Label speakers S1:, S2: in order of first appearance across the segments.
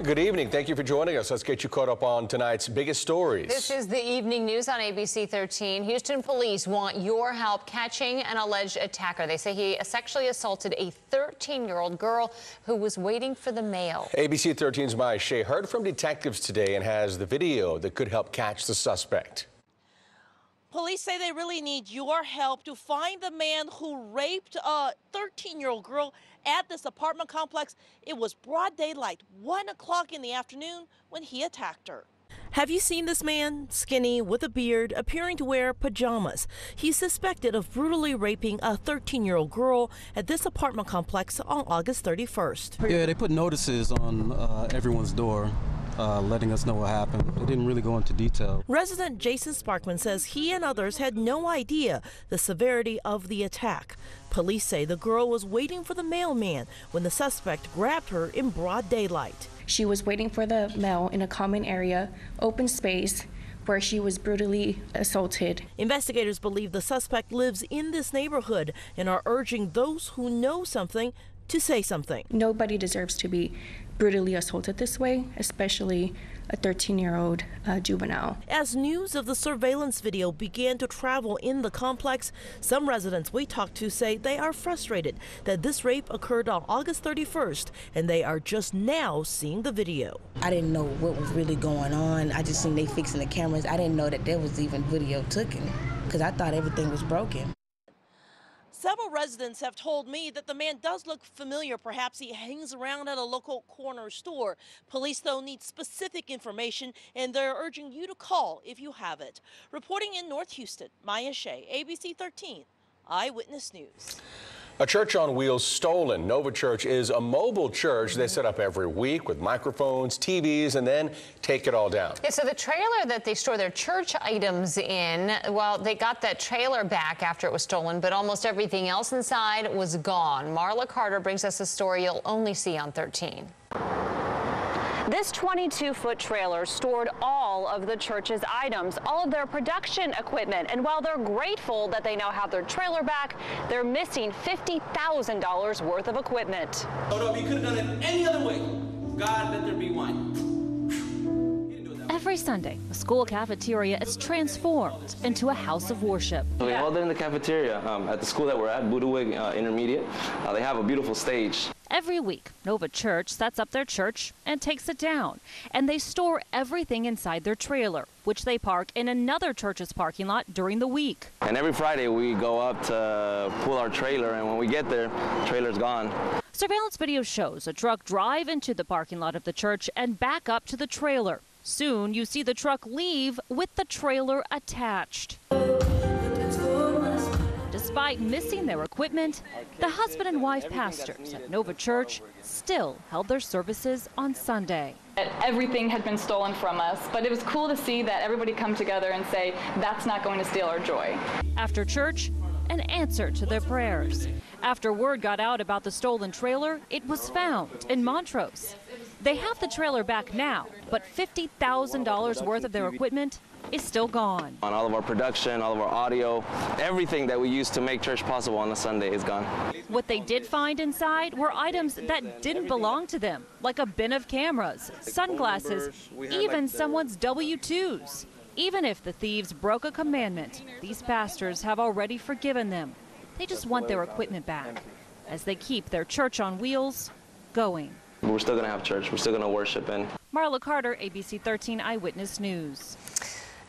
S1: Good evening. Thank you for joining us. Let's get you caught up on tonight's biggest stories.
S2: This is the evening news on ABC13. Houston police want your help catching an alleged attacker. They say he sexually assaulted a 13-year-old girl who was waiting for the mail.
S1: ABC13's Maya Shea heard from detectives today and has the video that could help catch the suspect.
S3: Police say they really need your help to find the man who raped a 13-year-old girl at this apartment complex. It was broad daylight, 1 o'clock in the afternoon, when he attacked her.
S4: Have you seen this man? Skinny, with a beard, appearing to wear pajamas. He's suspected of brutally raping a 13-year-old girl at this apartment complex on August 31st.
S5: Yeah, they put notices on everyone's door. Letting us know what happened. They didn't really go into detail.
S4: Resident Jason Sparkman says he and others had no idea the severity of the attack. Police say the girl was waiting for the mailman when the suspect grabbed her in broad daylight.
S6: She was waiting for the mail in a common area, open space, where she was brutally assaulted.
S4: Investigators believe the suspect lives in this neighborhood and are urging those who know something to say something.
S6: Nobody deserves to be brutally assaulted this way, especially a 13-year-old juvenile.
S4: As news of the surveillance video began to travel in the complex, some residents we talked to say they are frustrated that this rape occurred on August 31st, and they are just now seeing the video.
S7: I didn't know what was really going on. I just seen they fixing the cameras. I didn't know that there was even video taken because I thought everything was broken.
S3: Several residents have told me that the man does look familiar. Perhaps he hangs around at a local corner store. Police, though, need specific information, and they're urging you to call if you have it. Reporting in North Houston, Maya Shea, ABC 13, Eyewitness News.
S1: A church on wheels stolen. Nova Church is a mobile church they set up every week with microphones, TVs, and then take it all down.
S2: Yeah, so the trailer that they store their church items in, well, they got that trailer back after it was stolen, but almost everything else inside was gone. Marla Carter brings us a story you'll only see on 13.
S8: This 22-foot trailer stored all of the church's items, all of their production equipment. And while they're grateful that they now have their trailer back, they're missing $50,000 worth of equipment.
S9: Oh, we could have done it any other way. God, let there be one.
S10: Every Sunday, the school cafeteria is transformed into a house of worship.
S11: We held it in the cafeteria at the school that we're at, Budawig Intermediate. They have a beautiful stage.
S10: Every week, Nova Church sets up their church and takes it down. And they store everything inside their trailer, which they park in another church's parking lot during the week.
S11: And every Friday, we go up to pull our trailer, and when we get there, the trailer's gone.
S10: Surveillance video shows a truck drive into the parking lot of the church and back up to the trailer. Soon, you see the truck leave with the trailer attached. Despite missing their equipment, the husband and wife pastors at Nova Church still held their services on Sunday.
S12: Everything had been stolen from us, but it was cool to see that everybody come together and say, that's not going to steal our joy.
S10: After church, an answer to their prayers. After word got out about the stolen trailer, it was found in Montrose. They have the trailer back now, but $50,000 worth of their equipment is still gone.
S11: On all of our production, all of our audio, everything that we used to make church possible on a Sunday is gone.
S10: What they did find inside were items that didn't belong to them, like a bin of cameras, sunglasses, even someone's W-2s. Even if the thieves broke a commandment, these pastors have already forgiven them. They just want their equipment back as they keep their church on wheels going.
S11: We're still going to have church. We're still going to worship. And
S10: Marla Carter, ABC 13 Eyewitness News.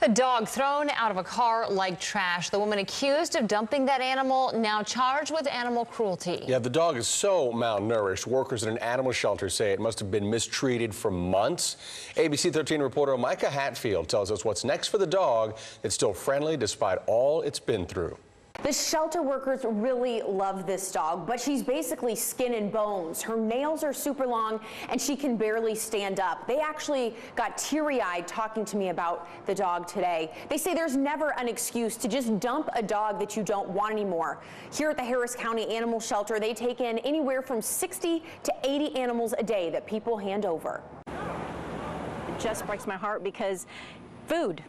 S2: A dog thrown out of a car like trash. The woman accused of dumping that animal now charged with animal cruelty.
S1: Yeah, the dog is so malnourished. Workers at an animal shelter say it must have been mistreated for months. ABC 13 reporter Micah Hatfield tells us what's next for the dog that's still friendly despite all it's been through.
S13: The shelter workers really love this dog, but she's basically skin and bones. Her nails are super long and she can barely stand up. They actually got teary-eyed talking to me about the dog today. They say there's never an excuse to just dump a dog that you don't want anymore. Here at the Harris County Animal Shelter, they take in anywhere from 60 to 80 animals a day that people hand over.
S8: It just breaks my heart because food.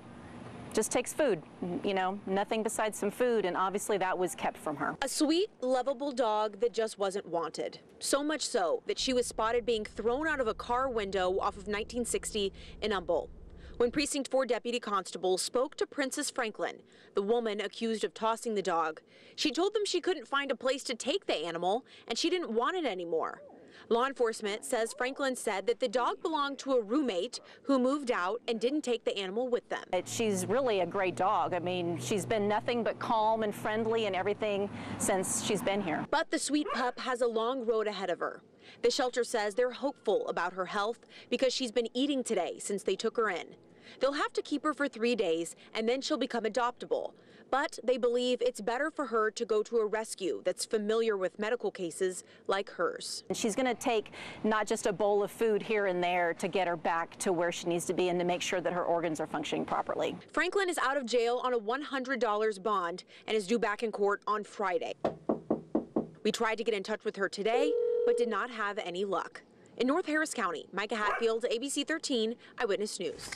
S8: just takes food, you know, nothing besides some food, and obviously that was kept from her.
S14: A sweet, lovable dog that just wasn't wanted. So much so that she was spotted being thrown out of a car window off of 1960 in Humboldt. When Precinct 4 Deputy Constable spoke to Princess Franklin, the woman accused of tossing the dog, she told them she couldn't find a place to take the animal and she didn't want it anymore. Law enforcement says Franklin said that the dog belonged to a roommate who moved out and didn't take the animal with them.
S8: She's really a great dog. I mean, she's been nothing but calm and friendly and everything since she's been here.
S14: But the sweet pup has a long road ahead of her. The shelter says they're hopeful about her health because she's been eating today since they took her in. They'll have to keep her for 3 days and then she'll become adoptable. But they believe it's better for her to go to a rescue that's familiar with medical cases like hers.
S8: And she's going to take not just a bowl of food here and there to get her back to where she needs to be and to make sure that her organs are functioning properly.
S14: Franklin is out of jail on a $100 bond and is due back in court on Friday. We tried to get in touch with her today, but did not have any luck. In North Harris County, Micah Hatfield, ABC 13 Eyewitness News.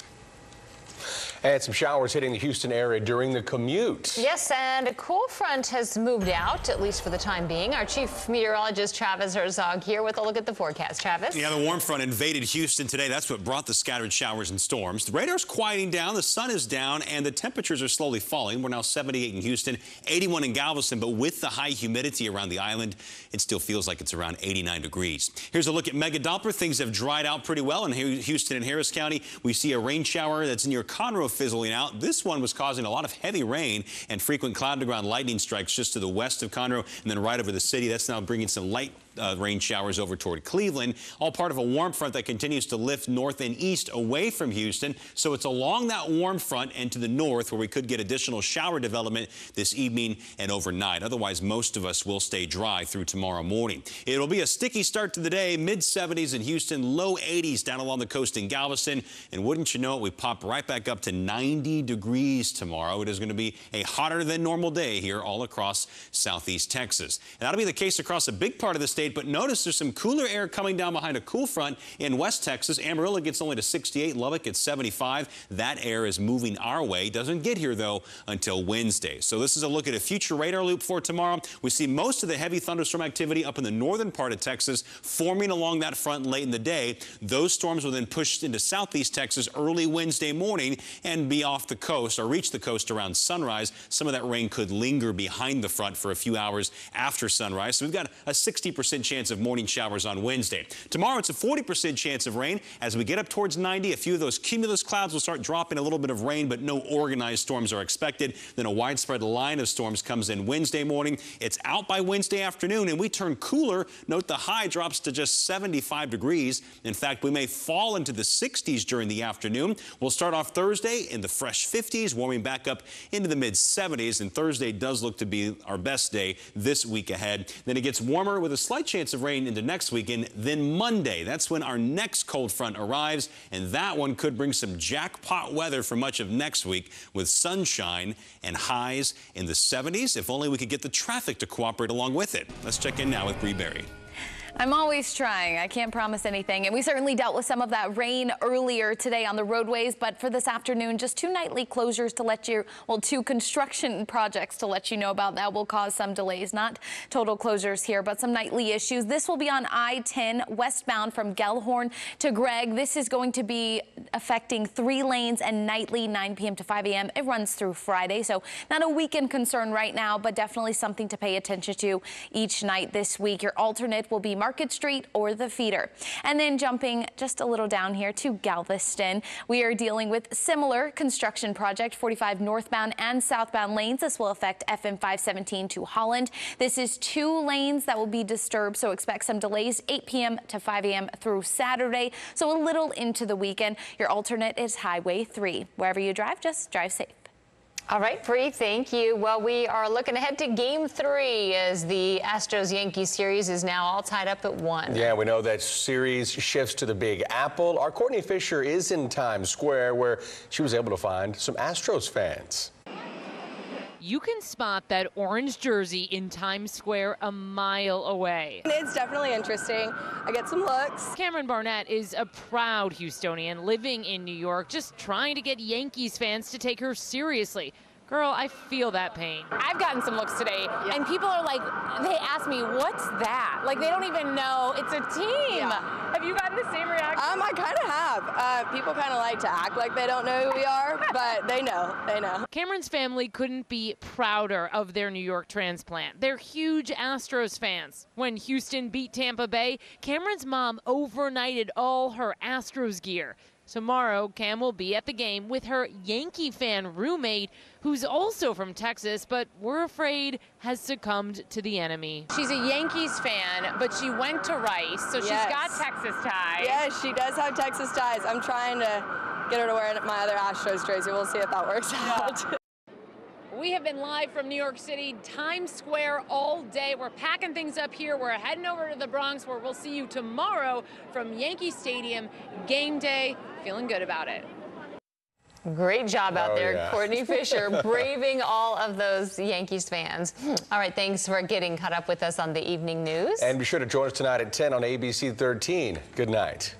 S1: And some showers hitting the Houston area during the commute.
S2: Yes, and a cool front has moved out, at least for the time being. Our chief meteorologist, Travis Herzog, here with a look at the forecast. Travis?
S15: Yeah, the warm front invaded Houston today. That's what brought the scattered showers and storms. The radar's quieting down, the sun is down, and the temperatures are slowly falling. We're now 78 in Houston, 81 in Galveston, but with the high humidity around the island, it still feels like it's around 89 degrees. Here's a look at Mega Doppler. Things have dried out pretty well in Houston and Harris County. We see a rain shower that's near Conroe fizzling out. This one was causing a lot of heavy rain and frequent cloud-to-ground lightning strikes just to the west of Conroe and then right over the city. That's now bringing some light rain showers over toward Cleveland, all part of a warm front that continues to lift north and east away from Houston. So it's along that warm front and to the north where we could get additional shower development this evening and overnight. Otherwise, most of us will stay dry through tomorrow morning. It'll be a sticky start to the day, mid-70s in Houston, low 80s down along the coast in Galveston. And wouldn't you know it, we pop right back up to 90 degrees tomorrow. It is going to be a hotter than normal day here all across southeast Texas. And that'll be the case across a big part of the state. But notice there's some cooler air coming down behind a cool front in West Texas. Amarillo gets only to 68, Lubbock at 75. That air is moving our way. Doesn't get here, though, until Wednesday. So this is a look at a future radar loop for tomorrow. We see most of the heavy thunderstorm activity up in the northern part of Texas forming along that front late in the day. Those storms will then push into southeast Texas early Wednesday morning and be off the coast or reach the coast around sunrise. Some of that rain could linger behind the front for a few hours after sunrise. So we've got a 60% chance of morning showers on Wednesday. Tomorrow, it's a 40% chance of rain. As we get up towards 90, a few of those cumulus clouds will start dropping a little bit of rain, but no organized storms are expected. Then a widespread line of storms comes in Wednesday morning. It's out by Wednesday afternoon, and we turn cooler. Note the high drops to just 75 degrees. In fact, we may fall into the 60s during the afternoon. We'll start off Thursday in the fresh 50s, warming back up into the mid-70s, and Thursday does look to be our best day this week ahead. Then it gets warmer with a slight chance of rain into next weekend. Then Monday, that's when our next cold front arrives, and that one could bring some jackpot weather for much of next week with sunshine and highs in the 70s. If only we could get the traffic to cooperate along with it. Let's check in now with Bree Berry.
S16: I'm always trying. I can't promise anything. And we certainly dealt with some of that rain earlier today on the roadways. But for this afternoon, just 2 nightly closures to let you, well, 2 construction projects to let you know about. That will cause some delays. Not total closures here, but some nightly issues. This will be on I-10 westbound from Gellhorn to Gregg. This is going to be affecting 3 lanes and nightly 9 p.m. to 5 a.m. It runs through Friday. So not a weekend concern right now, but definitely something to pay attention to each night this week. Your alternate will be Market Street or the feeder. And then jumping just a little down here to Galveston, we are dealing with similar construction project, 45 northbound and southbound lanes. This will affect FM 517 to Holland. This is 2 lanes that will be disturbed, so expect some delays 8 p.m. to 5 a.m. through Saturday. So a little into the weekend. Your alternate is Highway 3. Wherever you drive, just drive safe.
S2: All right, Bree, thank you. Well, we are looking ahead to Game 3 as the Astros-Yankees series is now all tied up at 1.
S1: Yeah, we know that series shifts to the Big Apple. Our Courtney Fisher is in Times Square where she was able to find some Astros fans.
S17: you can spot that orange jersey in Times Square a mile away.
S18: It's definitely interesting. I get some looks.
S17: Cameron Barnett is a proud Houstonian living in New York, just trying to get Yankees fans to take her seriously. Girl, I feel that pain.
S19: I've gotten some looks today, and people are like, they ask me, what's that? Like, they don't even know it's a team.
S18: Yeah.
S19: Have you gotten the same reaction?
S18: I kind of have. People kind of like to act like they don't know who we are, but they know. They know.
S17: Cameron's family couldn't be prouder of their New York transplant. They're huge Astros fans. When Houston beat Tampa Bay, Cameron's mom overnighted all her Astros gear. Tomorrow, Cam will be at the game with her Yankee fan roommate, who's also from Texas, but we're afraid has succumbed to the enemy.
S19: She's a Yankees fan, but she went to Rice, so she's got Texas ties.
S18: Yes, she does have Texas ties. I'm trying to get her to wear my other Astros jersey. We'll see if that works out.
S19: We have been live from New York City, Times Square all day. We're packing things up here. We're heading over to the Bronx, where we'll see you tomorrow from Yankee Stadium. Game day. Feeling good about it.
S2: Great job out there,
S1: yeah.
S2: Courtney Fisher, braving all of those Yankees fans. All right, thanks for getting caught up with us on the evening news.
S1: And be sure to join us tonight at 10 on ABC 13. Good night.